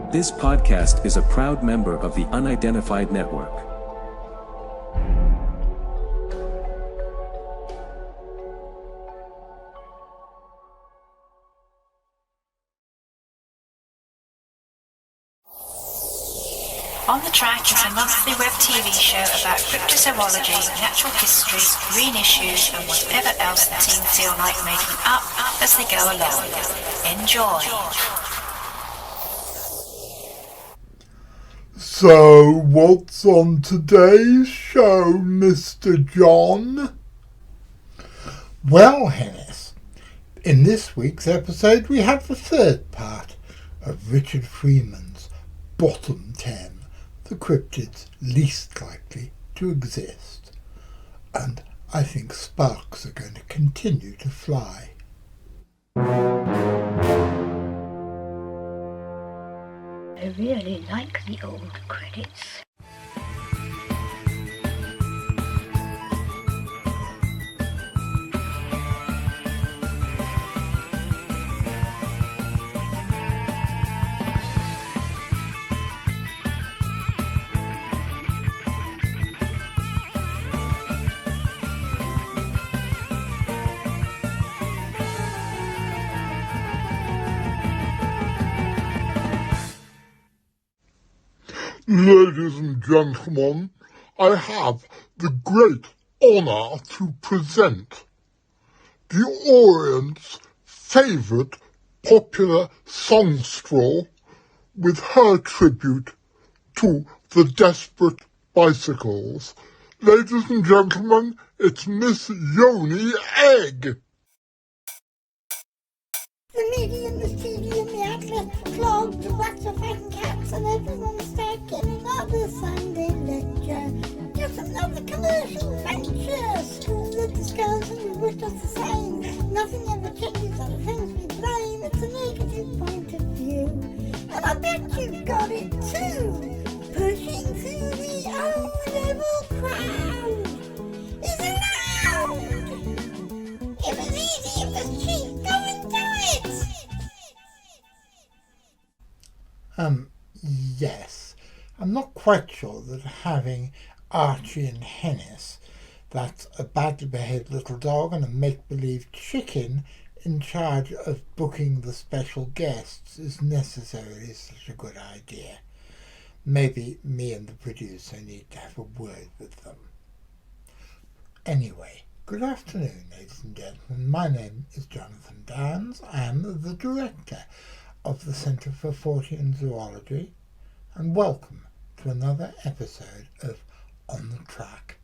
This podcast is a proud member of the Unidentified Network. On the Track is a monthly web TV show about cryptozoology, natural history, green issues, and whatever else the team feel like making up as they go along. Enjoy! So, what's on today's show, Mr. John? Well, Hennis, in this week's episode we have the third part of Richard Freeman's Bottom 10, the cryptids least likely to exist. And I think sparks are going to continue to fly. I really like the old credits. Ladies and gentlemen, I have the great honour to present the Orient's favourite popular songstrel with her tribute to the Desperate Bicycles. Ladies and gentlemen, it's Miss Yoni Egg. The medium, the studio, the outlet, the clog, the wax of fat cats, and everyone's stacking another Sunday lecture. Just another commercial venture. School that discovers and we wish us the same. Nothing ever changes on the things we blame. It's a negative point of view. And I bet you've got it too. Pushing through the O-level crowd is allowed. It was easy, it was cheap. Go and do it. Yes. I'm not quite sure that having Archie and Hennis, that's a badly behaved little dog and a make-believe chicken in charge of booking the special guests, is necessarily such a good idea. Maybe me and the producer need to have a word with them. Anyway, good afternoon, ladies and gentlemen. My name is Jonathan Downes. I am the director of the Centre for Fortean Zoology, and welcome to another episode of On the Track.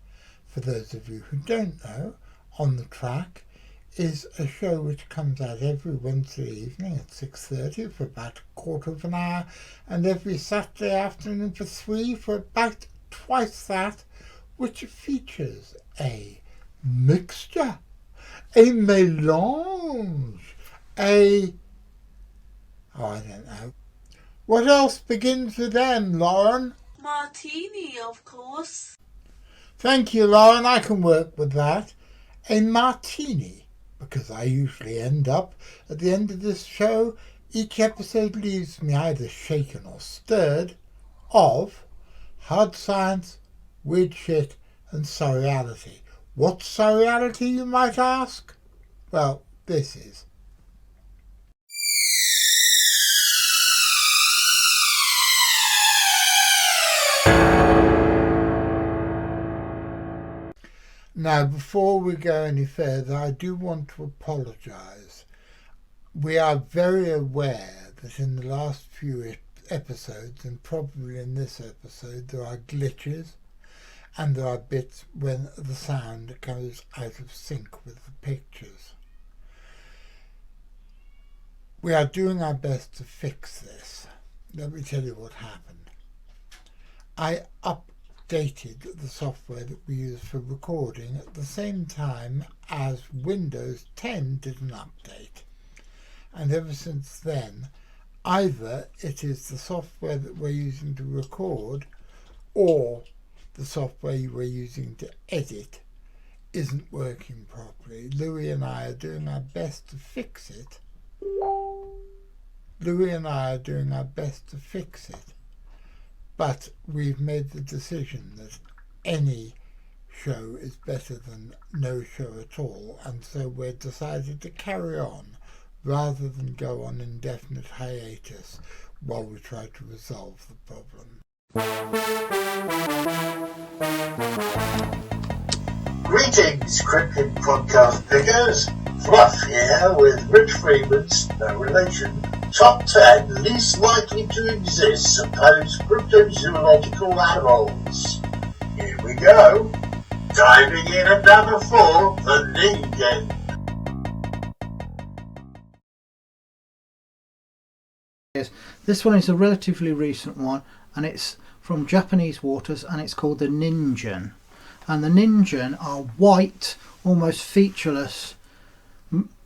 For those of you who don't know, On the Track is a show which comes out every Wednesday evening at 6:30 for about a quarter of an hour, and every Saturday afternoon for 3 for about twice that, which features a mixture, a mélange, I don't know. What else begins with M, Lauren? Martini, of course. Thank you, Lauren. I can work with that. A martini, because I usually end up, at the end of this show, each episode leaves me either shaken or stirred of hard science, weird shit, and surreality. What's surreality, you might ask? Well, this is. Now, before we go any further, I do want to apologise. We are very aware that in the last few episodes, and probably in this episode, there are glitches, and there are bits when the sound goes out of sync with the pictures. We are doing our best to fix this. Let me tell you what happened. I updated the software that we use for recording at the same time as Windows 10 did an update. And ever since then, either it is the software that we're using to record or the software we're using to edit isn't working properly. Louis and I are doing our best to fix it. Louis and I are doing our best to fix it, but we've made the decision that any show is better than no show at all, and so we've decided to carry on rather than go on indefinite hiatus while we try to resolve the problem. Greetings, Cryptid Podcast Pickers. Fluff here with Richard Freeman's, no relation, Top 10 Least Likely to Exist Supposed Cryptozoological Animals. Here we go. Diving in at number 4, the Ningen. This one is a relatively recent one, and it's from Japanese waters, and it's called the Ningen. And the Ningen are white, almost featureless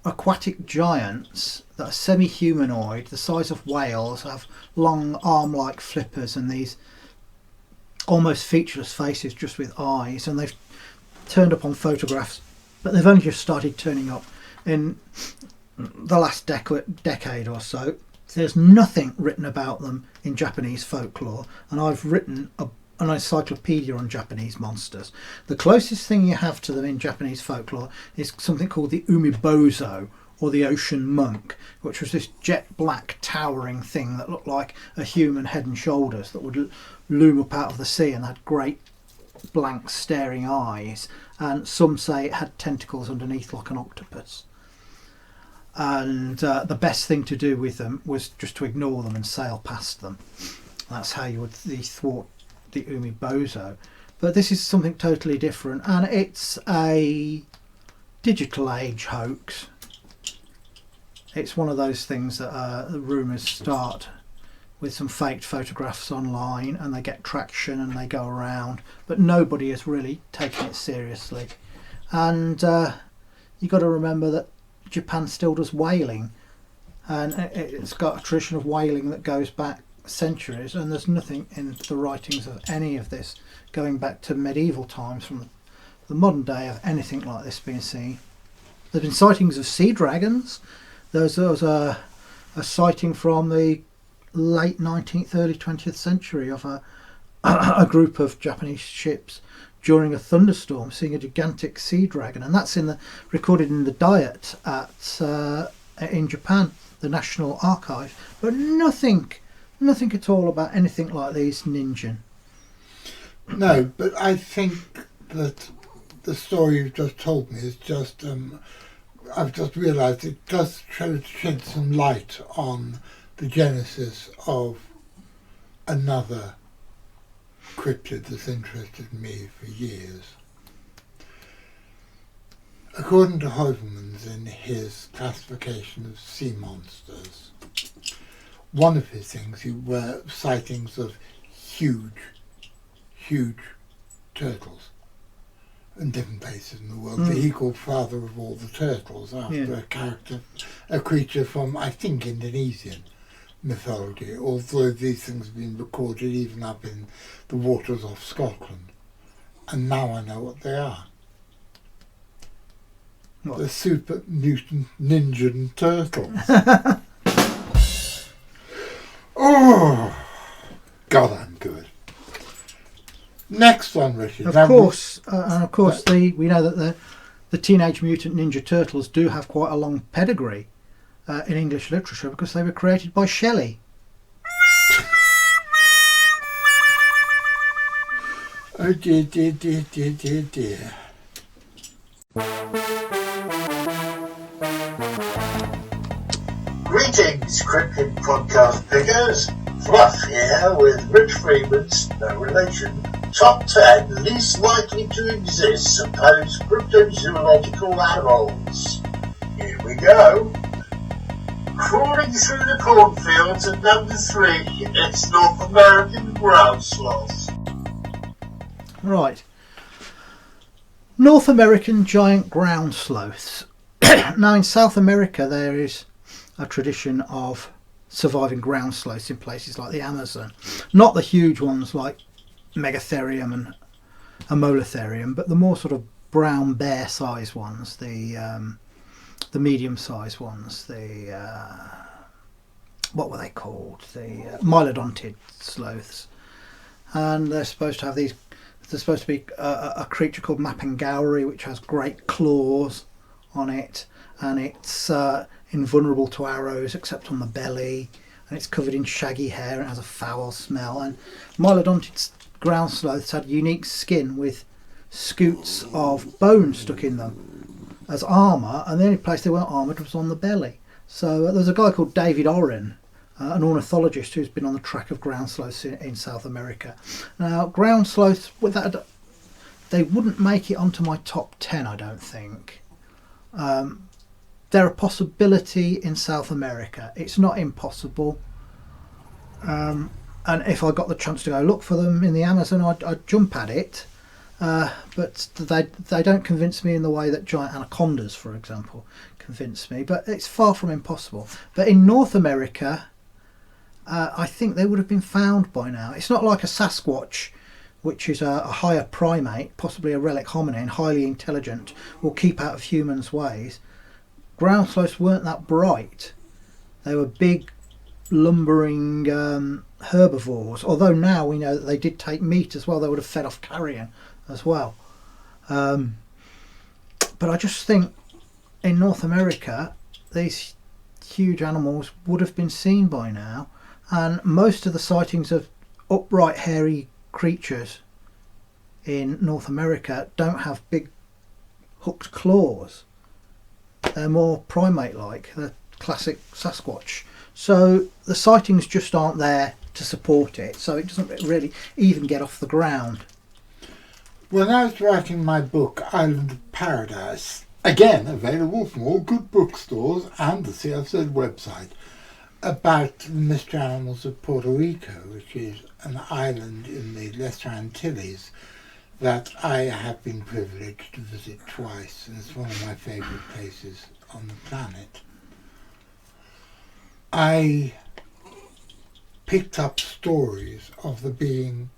aquatic giants that are semi-humanoid, the size of whales, have long arm-like flippers and these almost featureless faces just with eyes, and they've turned up on photographs, but they've only just started turning up in the last decade or so. There's nothing written about them in Japanese folklore, and I've written an encyclopedia on Japanese monsters. The closest thing you have to them in Japanese folklore is something called the umibozo, or the ocean monk, which was this jet black towering thing that looked like a human head and shoulders that would loom up out of the sea and had great blank staring eyes, and some say it had tentacles underneath like an octopus. And the best thing to do with them was just to ignore them and sail past them. That's how you would thwart the umibozo. But this is something totally different, and it's a digital age hoax. It's one of those things that the rumours start with some faked photographs online, and they get traction and they go around, but nobody has really taken it seriously. And you've got to remember that Japan still does whaling, and it's got a tradition of whaling that goes back centuries, and there's nothing in the writings of any of this going back to medieval times from the modern day of anything like this being seen. There's been sightings of sea dragons. There was a sighting from the late 19th, early 20th century of a group of Japanese ships during a thunderstorm seeing a gigantic sea dragon, and that's recorded in the Diet in Japan, the National Archive. But nothing at all about anything like these Ningen. No, but I think that the story you've just told me is just, I've just realised it does shed some light on the genesis of another cryptid that's interested me for years. According to Heuvelmans in his classification of sea monsters, one of his things were sightings of huge turtles in different places in the world. That he called father of all the turtles after a creature from, I think, Indonesian mythology, although these things have been recorded even up in the waters off Scotland. And now I know what they are. What? The super mutant ninja turtles. Oh, God, I'm good. Next one, Richard. Of course, we know that the Teenage Mutant Ninja Turtles do have quite a long pedigree in English literature because they were created by Shelley. Oh dear, dear, dear, dear, dear, dear. Greetings, Cryptid Podcast Pickers. Fluff here with Rich Freeman's, no relation, Top 10 Least Likely to Exist Supposed Cryptozoological Animals. Here we go. Crawling through the cornfields at number 3, it's North American ground sloth. Right. North American giant ground sloths. Now in South America there is a tradition of surviving ground sloths in places like the Amazon. Not the huge ones like Megatherium and Amolotherium, but the more sort of brown bear size ones, the medium size ones, the what were they called? The mylodontid sloths, and they're supposed to have these. There's supposed to be a creature called Mapingauri, which has great claws on it, and it's invulnerable to arrows except on the belly, and it's covered in shaggy hair and it has a foul smell. And mylodontid ground sloths had unique skin with scoots of bone stuck in them as armour, and the only place they weren't armoured was on the belly. So there's a guy called David Oren, an ornithologist who's been on the track of ground sloths in South America. Now, ground sloths, they wouldn't make it onto my top 10, I don't think. They're a possibility in South America. It's not impossible. And if I got the chance to go look for them in the Amazon, I'd jump at it. But they don't convince me in the way that giant anacondas, for example, convince me. But it's far from impossible. But in North America, I think they would have been found by now. It's not like a Sasquatch, which is a higher primate, possibly a relic hominin, highly intelligent, will keep out of humans' ways. Ground sloths weren't that bright. They were big, lumbering herbivores, although now we know that they did take meat as well. They would have fed off carrion as well. But I just think in North America, these huge animals would have been seen by now. And most of the sightings of upright hairy creatures in North America don't have big hooked claws. They're more primate-like, they're classic Sasquatch. So the sightings just aren't there to support it, so it doesn't really even get off the ground. When I was writing my book, Island of Paradise, again available from all good bookstores and the CFZ website, about the mystery animals of Puerto Rico, which is an island in the Lesser Antilles that I have been privileged to visit twice, and it's one of my favourite places on the planet. I picked up stories of there being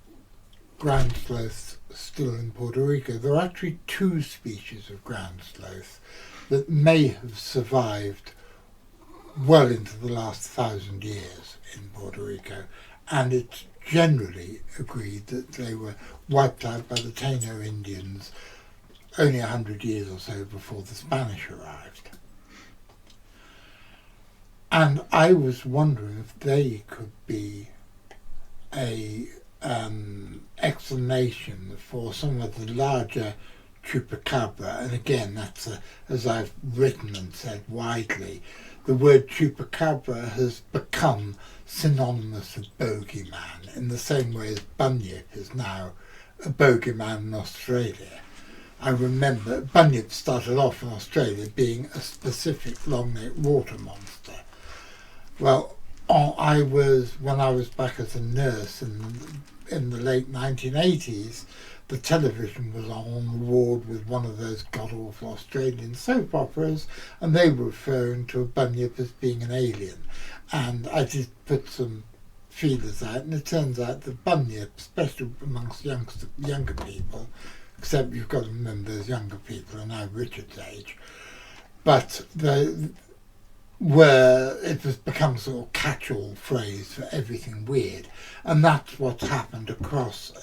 ground sloths still in Puerto Rico. There are actually 2 species of ground sloth that may have survived well into the last 1,000 years in Puerto Rico, and it's generally agreed that they were wiped out by the Taino Indians only 100 years or so before the Spanish arrived. And I was wondering if they could be a explanation for some of the larger chupacabra, and again that's as I've written and said widely, the word chupacabra has become synonymous with bogeyman in the same way as bunyip is now a bogeyman in Australia. I remember bunyip started off in Australia being a specific long-necked water monster. Well, when I was back as a nurse in the late 1980s, the television was on the ward with one of those god-awful Australian soap operas, and they were referring to a bunyip as being an alien. And I did put some feelers out, and it turns out that bunyip, especially amongst younger people, except you've got to remember those younger people are now Richard's age, but it was become sort of catch-all phrase for everything weird, and that's what's happened across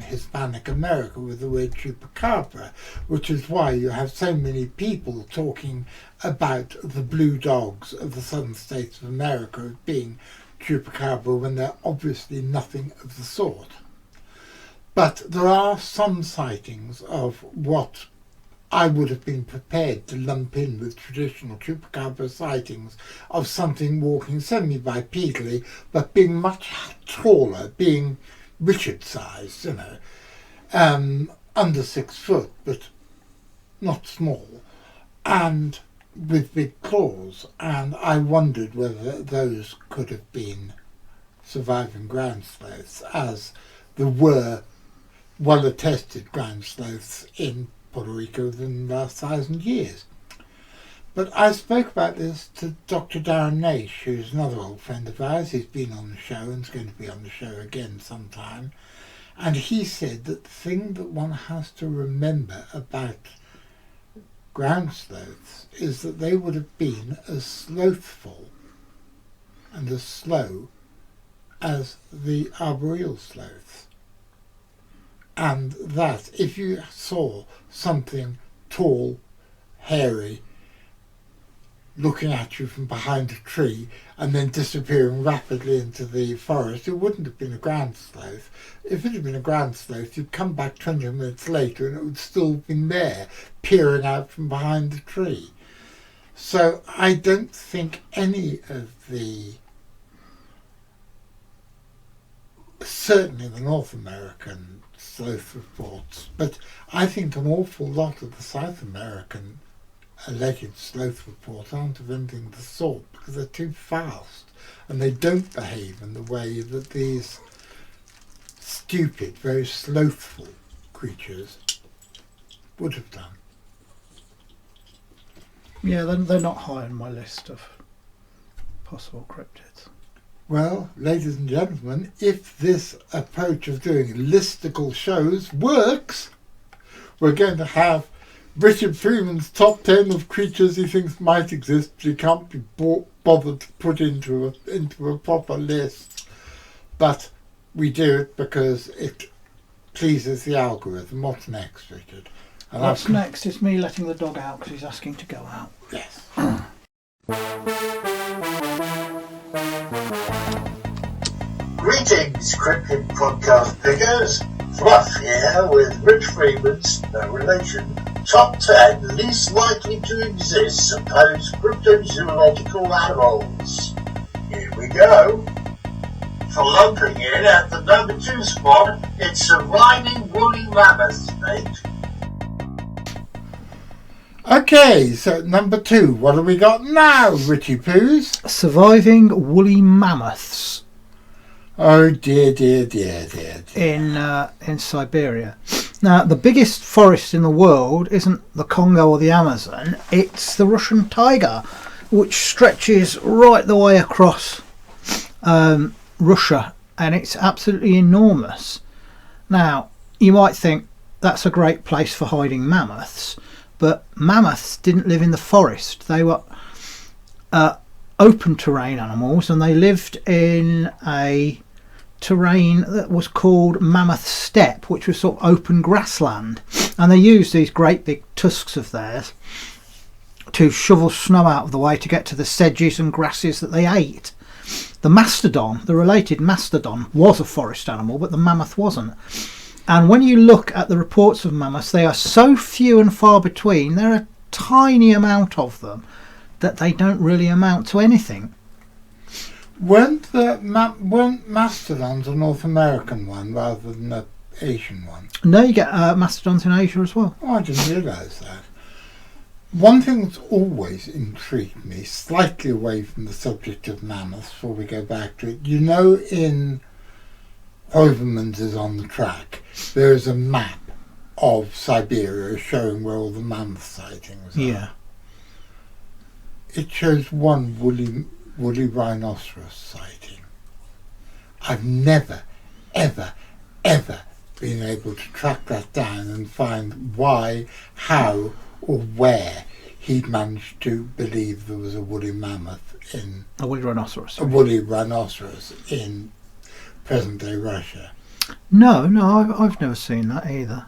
Hispanic America with the word chupacabra, which is why you have so many people talking about the blue dogs of the southern states of America as being chupacabra when they're obviously nothing of the sort. But there are some sightings of what I would have been prepared to lump in with traditional chupacabra sightings of something walking semi-bipedally, but being much taller, being Richard-sized, under 6 foot, but not small, and with big claws. And I wondered whether those could have been surviving ground sloths, as there were well-attested ground sloths in Puerto Rico within the last 1,000 years. But I spoke about this to Dr. Darren Naish, who's another old friend of ours. He's been on the show and is going to be on the show again sometime. And he said that the thing that one has to remember about ground sloths is that they would have been as slothful and as slow as the arboreal sloths. And that if you saw something tall, hairy, looking at you from behind a tree and then disappearing rapidly into the forest, it wouldn't have been a ground sloth. If it had been a ground sloth, you'd come back 20 minutes later and it would still have been there, peering out from behind the tree. So I don't think any of the, certainly the North American sloth reports, but I think an awful lot of the South American alleged sloth reports aren't of anything of the sort, because they're too fast and they don't behave in the way that these stupid, very slothful creatures would have done. Yeah, they're not high on my list of possible cryptids. Well, ladies and gentlemen, if this approach of doing listicle shows works, we're going to have Richard Freeman's top 10 of creatures he thinks might exist, but he can't be bothered to put into a proper list. But we do it because it pleases the algorithm. What's next, Richard? And What's next is me letting the dog out because he's asking to go out. Yes. Greetings, Cryptid Podcast Pickers. Fluff here with Rich Freeman's, no relation, top 10 least likely to exist supposed cryptozoological animals. Here we go. For lumping in at the number 2 spot, it's a riding woolly mammoth snake. Okay, so number 2, what have we got now, Richie Poos? Surviving woolly mammoths. Oh dear. In Siberia. Now, the biggest forest in the world isn't the Congo or the Amazon, it's the Russian taiga, which stretches right the way across Russia, and it's absolutely enormous. Now, you might think that's a great place for hiding mammoths, but mammoths didn't live in the forest. They were open terrain animals, and they lived in a terrain that was called mammoth steppe, which was sort of open grassland, and they used these great big tusks of theirs to shovel snow out of the way to get to the sedges and grasses that they ate. The mastodon, the related mastodon, was a forest animal, but the mammoth wasn't. And when you look at the reports of mammoths, they are so few and far between, there are a tiny amount of them, that they don't really amount to anything. Weren't mastodons a North American one rather than an Asian one? No, you get mastodons in Asia as well. Oh, I didn't realise that. One thing that's always intrigued me, slightly away from the subject of mammoths before we go back to it, you know, in Overmans is on the track, there is a map of Siberia showing where all the mammoth sightings are. Yeah. It shows one woolly rhinoceros sighting. I've never, ever been able to track that down and find why, how, or where he'd managed to believe there was a woolly mammoth in... A woolly rhinoceros. A woolly rhinoceros in present-day Russia. No, I've never seen that either.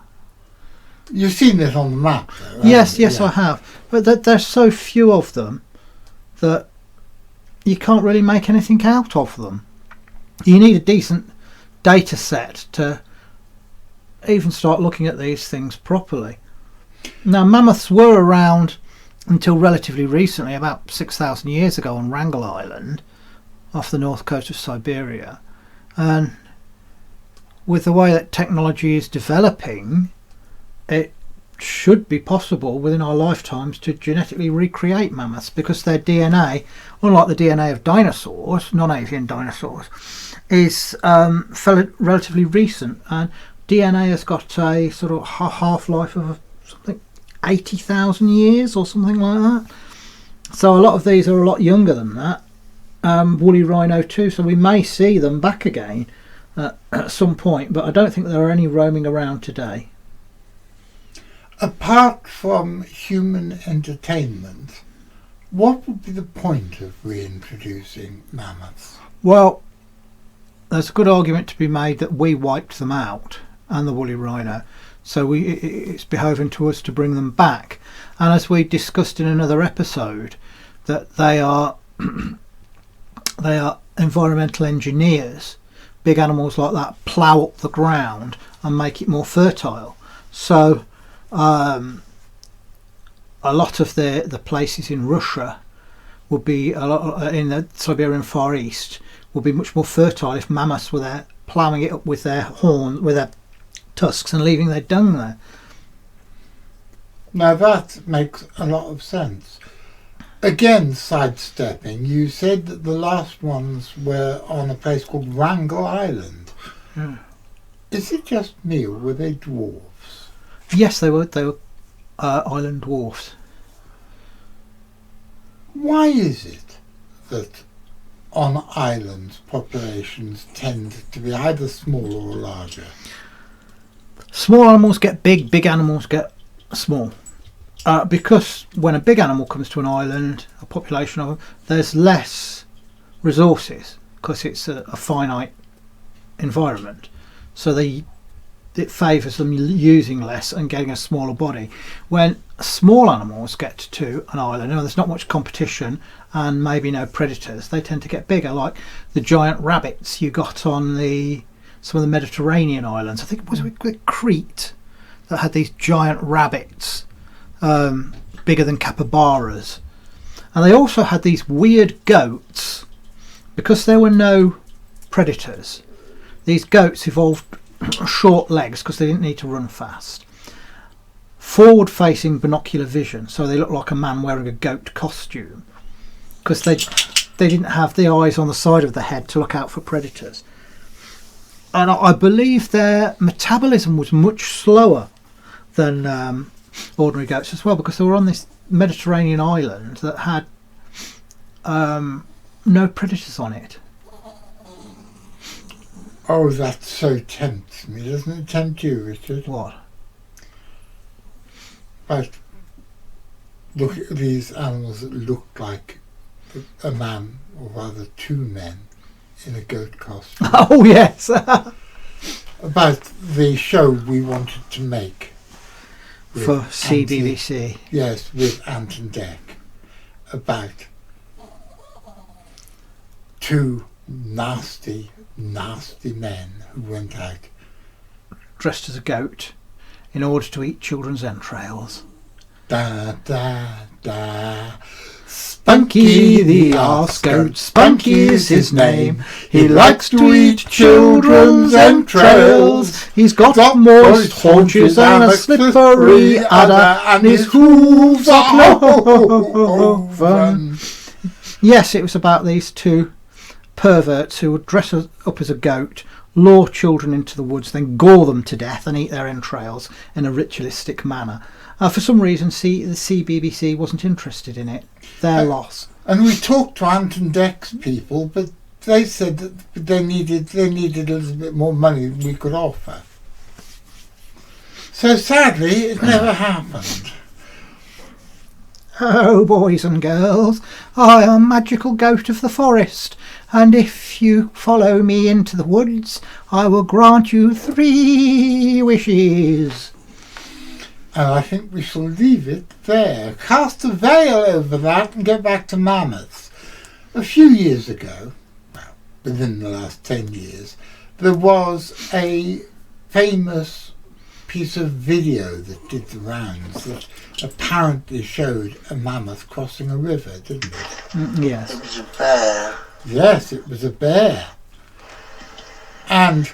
You've seen it on the map, though, Yes, yeah. I have. But there's so few of them that you can't really make anything out of them. You need a decent data set to even start looking at these things properly. Now, mammoths were around until relatively recently, about 6,000 years ago on Wrangel Island, off the north coast of Siberia. And with the way that technology is developing, it should be possible within our lifetimes to genetically recreate mammoths, because their DNA, unlike the DNA of dinosaurs, non-avian dinosaurs, is relatively recent, and DNA has got a sort of half-life of something 80,000 years or something like that. So a lot of these are a lot younger than that. Woolly rhino too, so we may see them back again at some point, but I don't think there are any roaming around today. Apart from human entertainment, What would be the point of reintroducing mammoths? Well, there's a good argument to be made that we wiped them out, and the woolly rhino, so it's behoving to us to bring them back. And as we discussed in another episode, that they are environmental engineers. Big animals like that plough up the ground and make it more fertile. So a lot of the places in Russia would be in the Siberian Far East would be much more fertile if mammoths were there ploughing it up with their tusks and leaving their dung there. Now that makes a lot of sense. Again, sidestepping, you said that the last ones were on a place called Wrangel Island. Yeah. Is it just me, or were they dwarves? Yes, they were island dwarfs. Why is it that on islands populations tend to be either small or larger? Small animals get big, big animals get small. Because when a big animal comes to an island, a population of them, there's less resources because it's a finite environment. So it favours them using less and getting a smaller body. When small animals get to an island, and there's not much competition and maybe no predators, they tend to get bigger, like the giant rabbits you got on some of the Mediterranean islands. I think it was with Crete that had these giant rabbits. Bigger than capybaras, and they also had these weird goats because there were no predators. These goats evolved short legs because they didn't need to run fast, forward facing binocular vision, so they looked like a man wearing a goat costume because they didn't have the eyes on the side of the head to look out for predators. And I believe their metabolism was much slower than ordinary goats as well, because they were on this Mediterranean island that had no predators on it. Oh, that so tempts me. Doesn't it tempt you, Richard? What? But look at these animals that look like a man, or rather two men, in a goat costume. Oh yes. About the show we wanted to make. For CBBC. Yes, with Ant and Dec, about two nasty men who went out dressed as a goat in order to eat children's entrails. Da da da. Spunky the arse goat, Spunky is his name. He likes to eat children's entrails. He's got moist haunches and a slippery udder, and his hooves are cloven. Yes, it was about these two perverts who would dress up as a goat, lure children into the woods, then gore them to death and eat their entrails in a ritualistic manner. For some reason, the CBBC wasn't interested in it. Their loss. And we talked to Ant and Dec's people, but they said that they needed a little bit more money than we could offer. So sadly, it never happened. Oh, boys and girls, I am Magical Goat of the Forest, and if you follow me into the woods, I will grant you 3 wishes. And I think we shall leave it there. Cast a veil over that and get back to mammoths. A few years ago, well, within the last 10 years, there was a famous piece of video that did the rounds that apparently showed a mammoth crossing a river, didn't it? Yes. It was a bear. Yes, it was a bear. And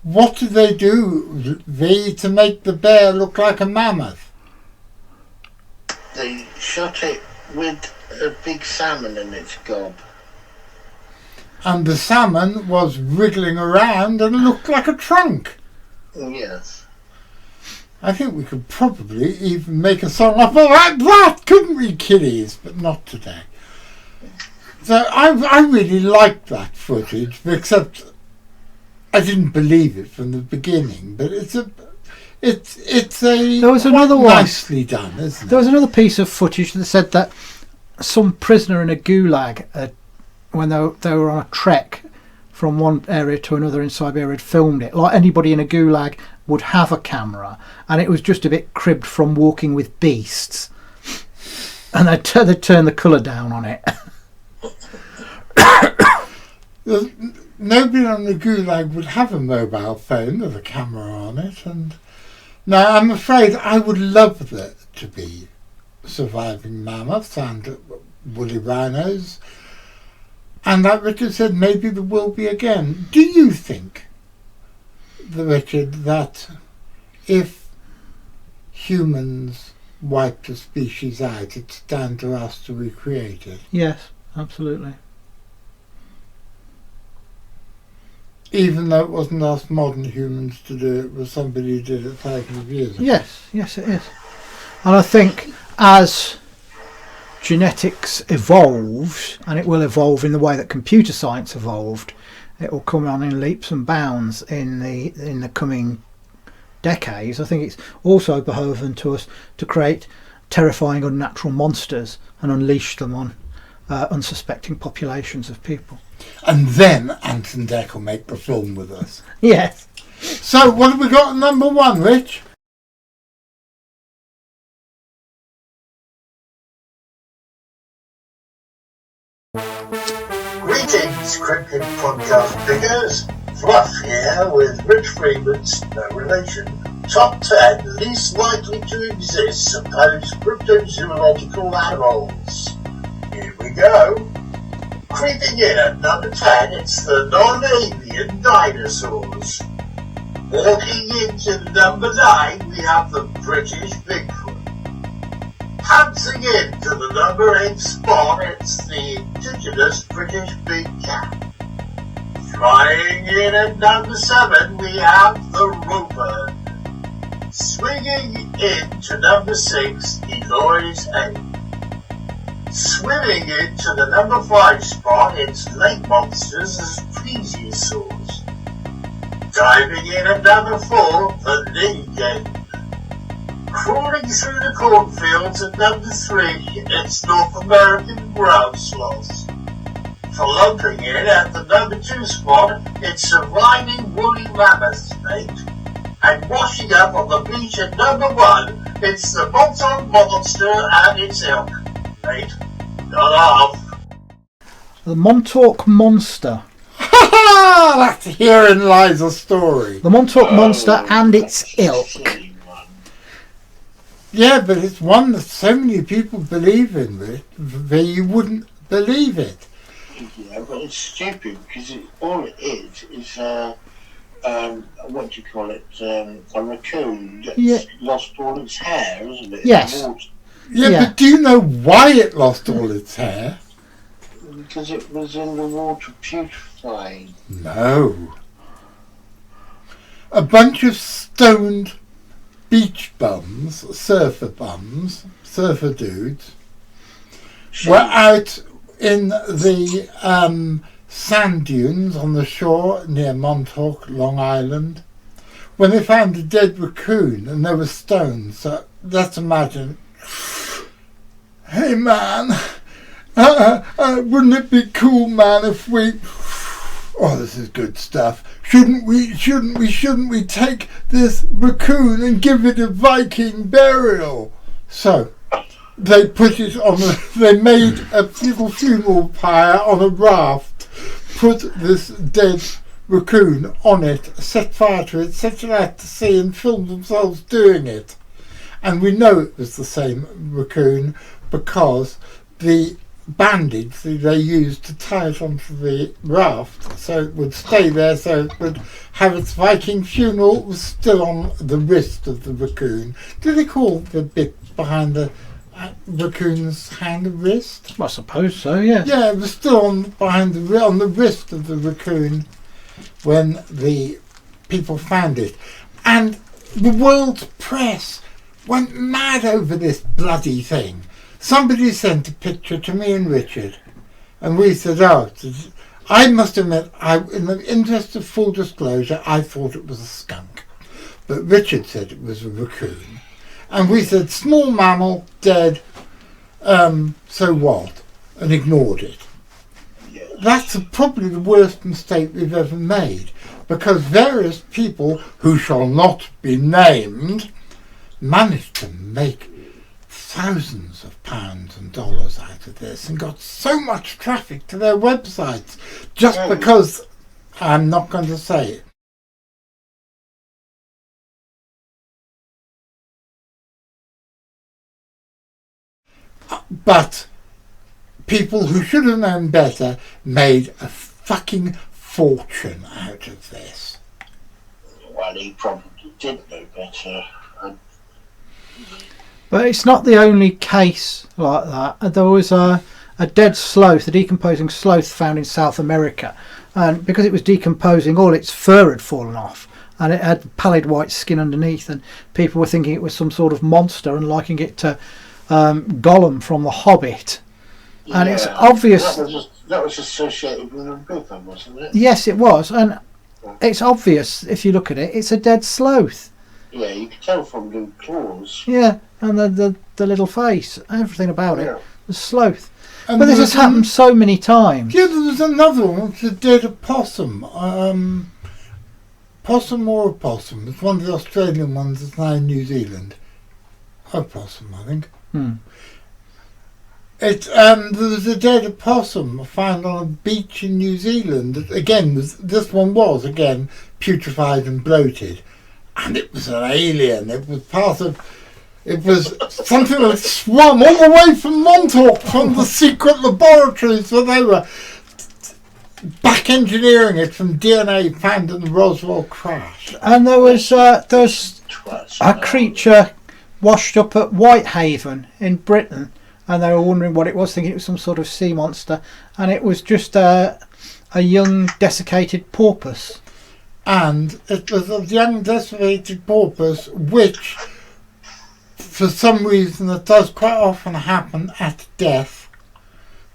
what did they do, to make the bear look like a mammoth? They shot it with a big salmon in its gob. And the salmon was wriggling around and looked like a trunk. Yes. I think we could probably even make a song up like that, couldn't we, kiddies? But not today. So I really liked that footage, except I didn't believe it from the beginning. But it's a there was another one nicely done, isn't it? There was another piece of footage that said that some prisoner in a gulag, when they were on a trek from one area to another in Siberia, had filmed it. Like anybody in a gulag would have a camera, and it was just a bit cribbed from Walking with Beasts. And they'd turn the colour down on it. Nobody on the gulag would have a mobile phone with a camera on it, and now I'm afraid I would love there to be surviving mammoths and woolly rhinos, and like Richard said, maybe there will be again. Do you think, Richard, that if humans wiped a species out, it's down to us to recreate it? Yes, absolutely. Even though it wasn't us modern humans to do it, it was somebody who did it thousands of years ago. Yes it is. And I think as genetics evolves, and it will evolve in the way that computer science evolved, it will come on in leaps and bounds in the coming decades. I think it's also behoving to us to create terrifying unnatural monsters and unleash them on unsuspecting populations of people. And then Anton Deck will make the film with us. Yes. So what have we got at number 1, Rich? Greetings, Cryptid Podcast Pickers. Fluff here with Rich Freeman's No Relation Top 10 Least Likely to Exist Supposed Cryptozoological Animals. Here we go. Creeping in at number 10, it's the non-avian dinosaurs. Walking into number 9, we have the British Bigfoot. Pouncing into the number 8 spot, it's the indigenous British Big Cat. Flying in at number 7, we have the Roper. Swinging into number 6, Eloy's Egg. Swimming into the number 5 spot, it's lake monsters as plesiosaurs. Diving in at number 4, the Lingate. Crawling through the cornfields at number 3, it's North American ground sloths. Plumping in at the number 2 spot, it's surviving woolly mammoth snake. And washing up on the beach at number 1, it's the Montauk monster and its ilk. Mate, not off. The Montauk monster. Ha ha! That's herein lies a story. The Montauk monster and its ilk. Yeah, but it's one that so many people believe in, that you wouldn't believe it. Yeah, but it's stupid because all it is what do you call it? A raccoon that's lost all its hair, isn't it? Yes. Yeah, but do you know why it lost all its hair? Because it was in the water putrefying. No. A bunch of stoned beach bums, surfer dudes, were out in the sand dunes on the shore near Montauk, Long Island, when they found a dead raccoon and there were stones. So let's imagine, hey man, wouldn't it be cool, man, if we... Oh, this is good stuff. Shouldn't we take this raccoon and give it a Viking burial? So they put it on they made a little funeral pyre on a raft, put this dead raccoon on it, set fire to it, set it out to sea and filmed themselves doing it. And we know it was the same raccoon because the bandage that they used to tie it onto the raft so it would stay there, so it would have its Viking funeral. It was still on the wrist of the raccoon. Do they call the bit behind the raccoon's hand a wrist? I suppose so, yeah. Yeah, it was still on the wrist of the raccoon when the people found it. And the world's press went mad over this bloody thing. Somebody sent a picture to me and Richard, and we said, I must admit, in the interest of full disclosure, I thought it was a skunk. But Richard said it was a raccoon. And we said, small mammal, dead, so what, and ignored it. That's probably the worst mistake we've ever made, because various people who shall not be named managed to make thousands of pounds and dollars out of this and got so much traffic to their websites just because, I'm not going to say it. But people who should have known better made a fucking fortune out of this. Well, he probably did know better. But it's not the only case like that. There was a dead sloth, a decomposing sloth found in South America, and because it was decomposing, all its fur had fallen off and it had pallid white skin underneath, and people were thinking it was some sort of monster and liking it to Gollum from The Hobbit. And it's obvious that was associated with a river, wasn't it? Yes, it was, and it's obvious if you look at it. It's a dead sloth. Yeah, you can tell from the claws. Yeah, and the little face, everything about it. The sloth. And but this has happened so many times. Yeah, there was another one, it's a dead opossum. Possum or opossum. It's one of the Australian ones that's now in New Zealand. Opossum, I think. There was a dead opossum found on a beach in New Zealand. This one was again putrefied and bloated, and it was an alien. It was something that swam all the way from Montauk, from the secret laboratories where they were back engineering it from DNA found in the Roswell crash. And there was a creature washed up at Whitehaven in Britain, and they were wondering what it was, thinking it was some sort of sea monster, and it was just a young desiccated porpoise. And it was a young desiccated porpoise, which, for some reason, it does quite often happen at death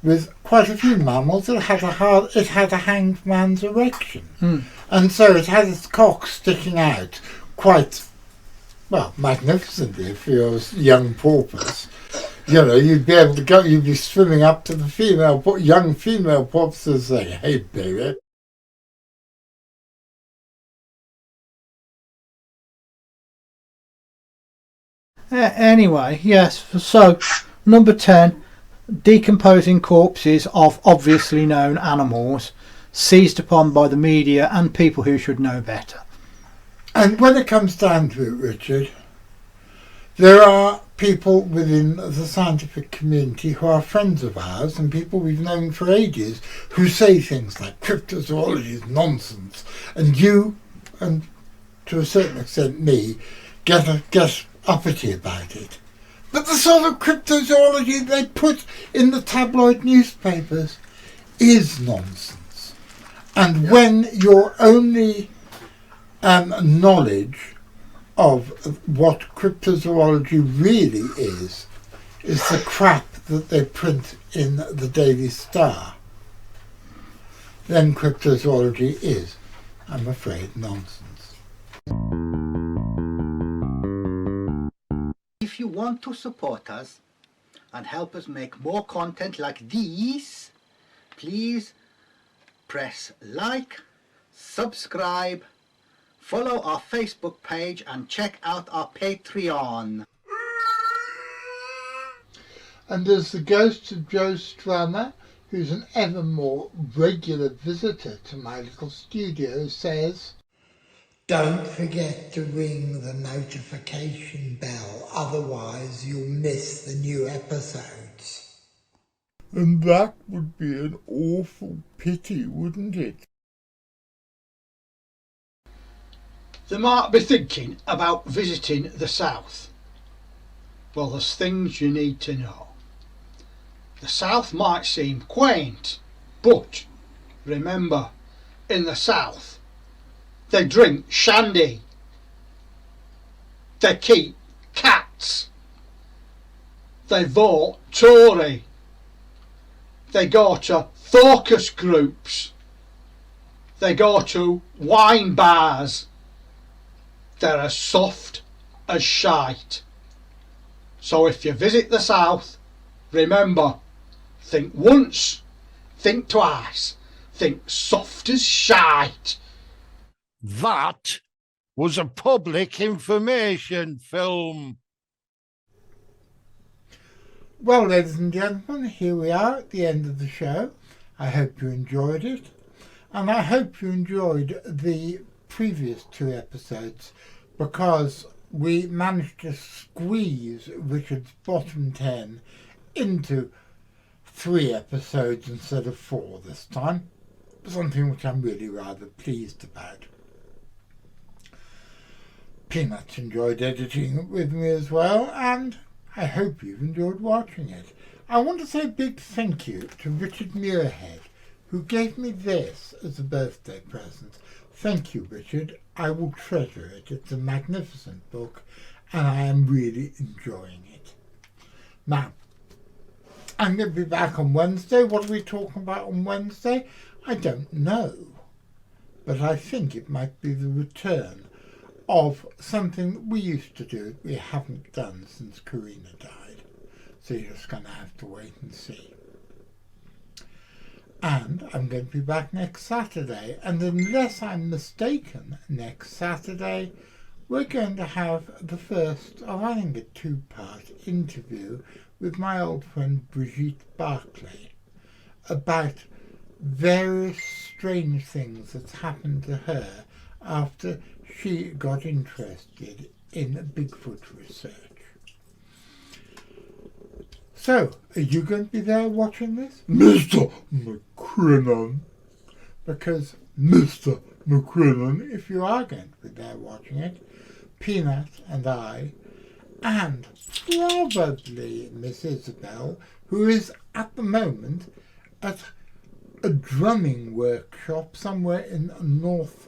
with quite a few mammals. It had a hanged man's erection, and so it had its cock sticking out quite, well, magnificently. If you're a young porpoise, you know, you'd be able to go. You'd be swimming up to the young female porpoises, saying, "Hey, baby." Anyway, yes, so number 10, decomposing corpses of obviously known animals seized upon by the media and people who should know better. And when it comes down to it, Richard, there are people within the scientific community who are friends of ours and people we've known for ages who say things like cryptozoology is nonsense, and you, and to a certain extent me, get uppity about it. But the sort of cryptozoology they put in the tabloid newspapers is nonsense. And when your only knowledge of what cryptozoology really is the crap that they print in the Daily Star, then cryptozoology is, I'm afraid, nonsense. If you want to support us and help us make more content like these, please press like, subscribe, follow our Facebook page and check out our Patreon. And as the ghost of Joe Strummer, who's an ever more regular visitor to my little studio, says, don't forget to ring the notification bell, otherwise you'll miss the new episodes. And that would be an awful pity, wouldn't it? They might be thinking about visiting the South. Well, there's things you need to know. The South might seem quaint, but remember, in the South, they drink shandy. They keep cats. They vote Tory. They go to focus groups. They go to wine bars. They're as soft as shite. So if you visit the South, Remember, think once, think twice, think soft as shite. That was a public information film. Well, ladies and gentlemen, here we are at the end of the show. I hope you enjoyed it, and I hope you enjoyed the previous 2 episodes, because we managed to squeeze Richard's bottom 10 into 3 episodes instead of 4 this time, something which I'm really rather pleased about. Peanuts enjoyed editing it with me as well, and I hope you've enjoyed watching it. I want to say a big thank you to Richard Muirhead, who gave me this as a birthday present. Thank you, Richard. I will treasure it. It's a magnificent book, and I am really enjoying it. Now, I'm going to be back on Wednesday. What are we talking about on Wednesday? I don't know, but I think it might be the return of something that we used to do that we haven't done since Karina died. So you're just going to have to wait and see. And I'm going to be back next Saturday, and unless I'm mistaken, next Saturday we're going to have the first of, I think, a 2-part interview with my old friend Brigitte Barclay about various strange things that's happened to her after she got interested in Bigfoot research. So, are you going to be there watching this? Mr. McCrinnon. Because Mr. McCrinnon, if you are going to be there watching it, Peanut and I, and probably Miss Isabel, who is at the moment at a drumming workshop somewhere in North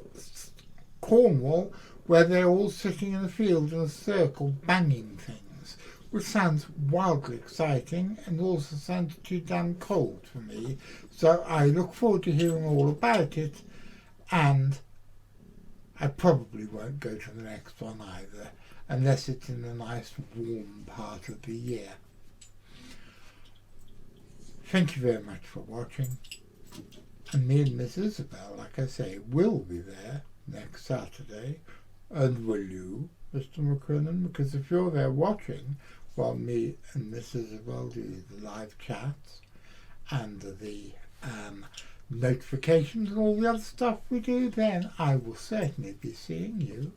Cornwall, where they're all sitting in a field in a circle banging things, which sounds wildly exciting and also sounds too damn cold for me. So I look forward to hearing all about it, and I probably won't go to the next one either, unless it's in a nice warm part of the year. Thank you very much for watching, and me and Miss Isabel, like I say, will be there next Saturday. And will you, Mr. McCrinnon? Because if you're there watching while me and Miss Isabel do the live chats and the notifications and all the other stuff we do, then I will certainly be seeing you.